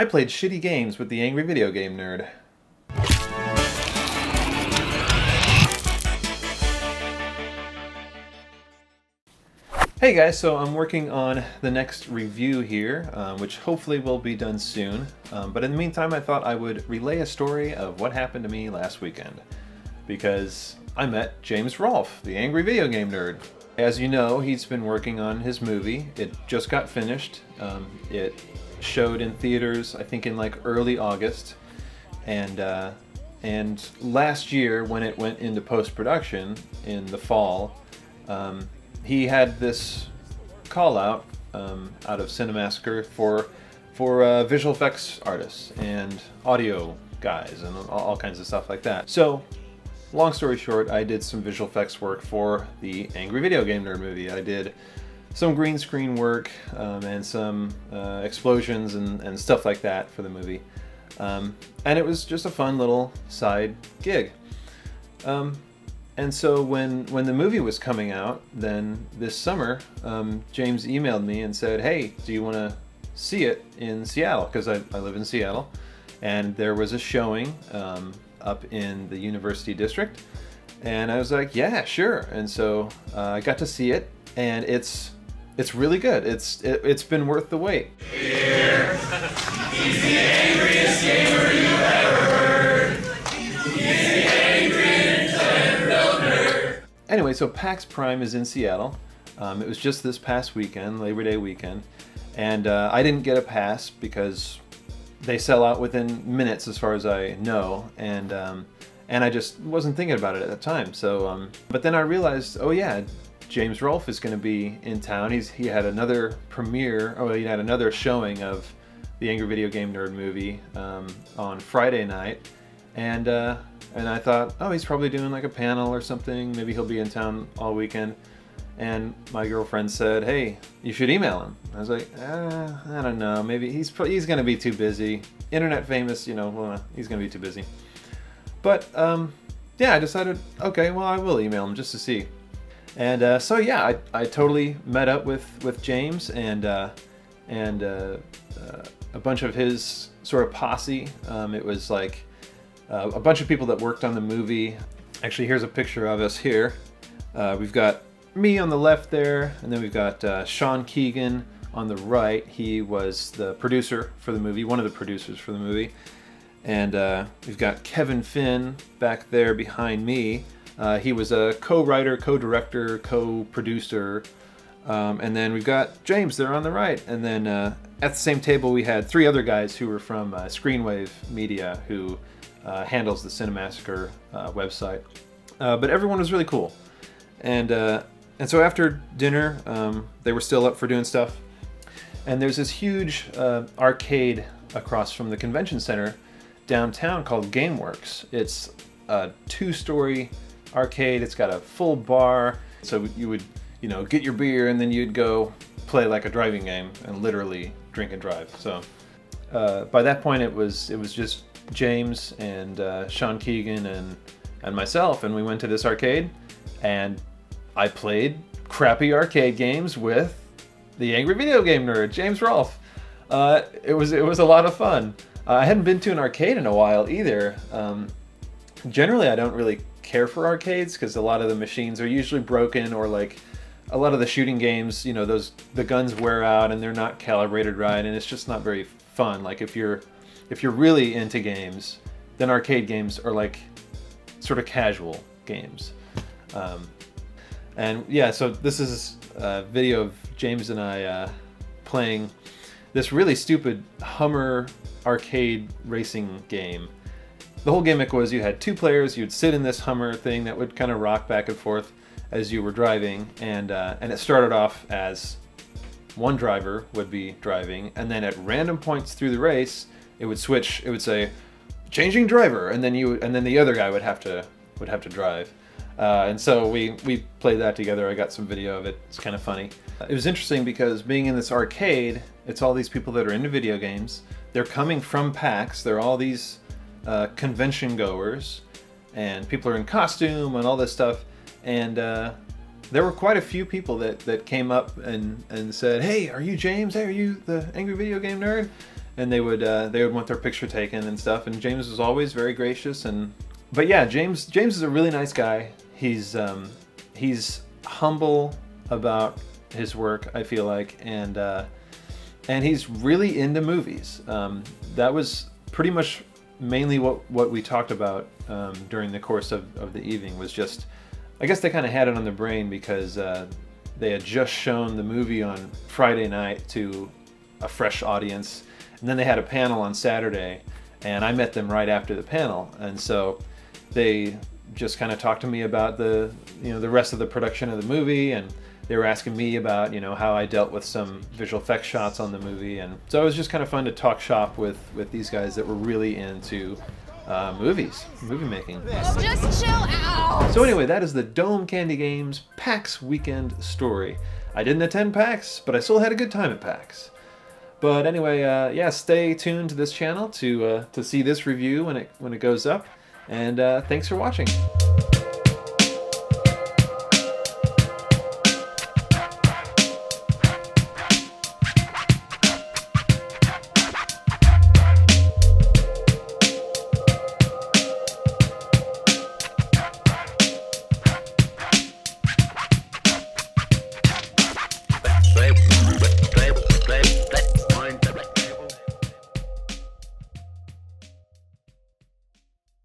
I played shitty games with the Angry Video Game Nerd. Hey guys, so I'm working on the next review here, which hopefully will be done soon. But in the meantime, I thought I would relay a story of what happened to me last weekend. Because I met James Rolfe, the Angry Video Game Nerd. As you know, he's been working on his movie. It just got finished. It showed in theaters, I think in like early August. And last year, when it went into post-production in the fall, he had this call out out of Cinemassacre for visual effects artists and audio guys and all kinds of stuff like that. So, long story short, I did some visual effects work for the Angry Video Game Nerd movie. I did some green screen work and some explosions and stuff like that for the movie. And it was just a fun little side gig. And so when the movie was coming out, then this summer, James emailed me and said, hey, do you want to see it in Seattle? Because I live in Seattle. And there was a showing up in the University District. And I was like, yeah, sure. And so I got to see it, and it's really good. It's been worth the wait. Here, he's the angriest gamer you've ever heard. He's the angry Nintendo nerd. Anyway, so PAX Prime is in Seattle. It was just this past weekend, Labor Day weekend, and I didn't get a pass because they sell out within minutes, as far as I know, and I just wasn't thinking about it at the time. So, but then I realized, oh yeah, James Rolfe is going to be in town. He had another premiere, or he had another showing of the Angry Video Game Nerd movie on Friday night, and I thought, oh, he's probably doing like a panel or something. Maybe he'll be in town all weekend. And my girlfriend said, hey, you should email him. I was like, I don't know. Maybe he's going to be too busy. Internet famous, you know, well, he's going to be too busy. But yeah, I decided, okay, well, I will email him just to see. And so yeah, I totally met up with James and a bunch of his sort of posse. It was like a bunch of people that worked on the movie. Actually, here's a picture of us here. We've got me on the left there, and then we've got Sean Keegan on the right. He was the producer for the movie, one of the producers for the movie. And we've got Kevin Finn back there behind me. He was a co-writer, co-director, co-producer. And then we've got James there on the right. And then at the same table we had three other guys who were from Screenwave Media, who handles the Cinemassacre website. But everyone was really cool. And so after dinner, they were still up for doing stuff. And there's this huge arcade across from the convention center downtown called GameWorks. It's a two-story arcade. It's got a full bar. So you would, you know, get your beer and then you'd go play like a driving game and literally drink and drive. So by that point it was just James and Sean Keegan and myself, and we went to this arcade and I played crappy arcade games with the Angry Video Game Nerd, James Rolfe. It was a lot of fun. I hadn't been to an arcade in a while either. Generally, I don't really care for arcades because a lot of the machines are usually broken, or like a lot of the shooting games, you know, the guns wear out and they're not calibrated right, and it's just not very fun. Like if you're really into games, then arcade games are like sort of casual games. And yeah, so this is a video of James and I playing this really stupid Hummer arcade racing game. The whole gimmick was you had two players, you'd sit in this Hummer thing that would kind of rock back and forth as you were driving, and it started off as one driver would be driving, and then at random points through the race, it would switch, it would say, changing driver, and then the other guy would have to drive. And so we played that together. I got some video of it. It's kind of funny. It was interesting because being in this arcade, it's all these people that are into video games. They're coming from PAX. They're all these convention goers, and people are in costume and all this stuff. And there were quite a few people that came up and said, "Hey, are you James? Hey, are you the Angry Video Game Nerd?" and they would want their picture taken and stuff. And James was always very gracious. But yeah, James is a really nice guy. He's humble about his work, I feel like, and he's really into movies. That was pretty much mainly what we talked about during the course of the evening. Was just, I guess they kind of had it on the brain because they had just shown the movie on Friday night to a fresh audience, and then they had a panel on Saturday, and I met them right after the panel, and so they just kind of talked to me about the rest of the production of the movie, and they were asking me about how I dealt with some visual effects shots on the movie, and so it was just kind of fun to talk shop with these guys that were really into movie making. Just chill out! So anyway, that is the Dome Candy Games PAX weekend story. I didn't attend PAX, but I still had a good time at PAX. But anyway, yeah, stay tuned to this channel to see this review when it goes up, and thanks for watching.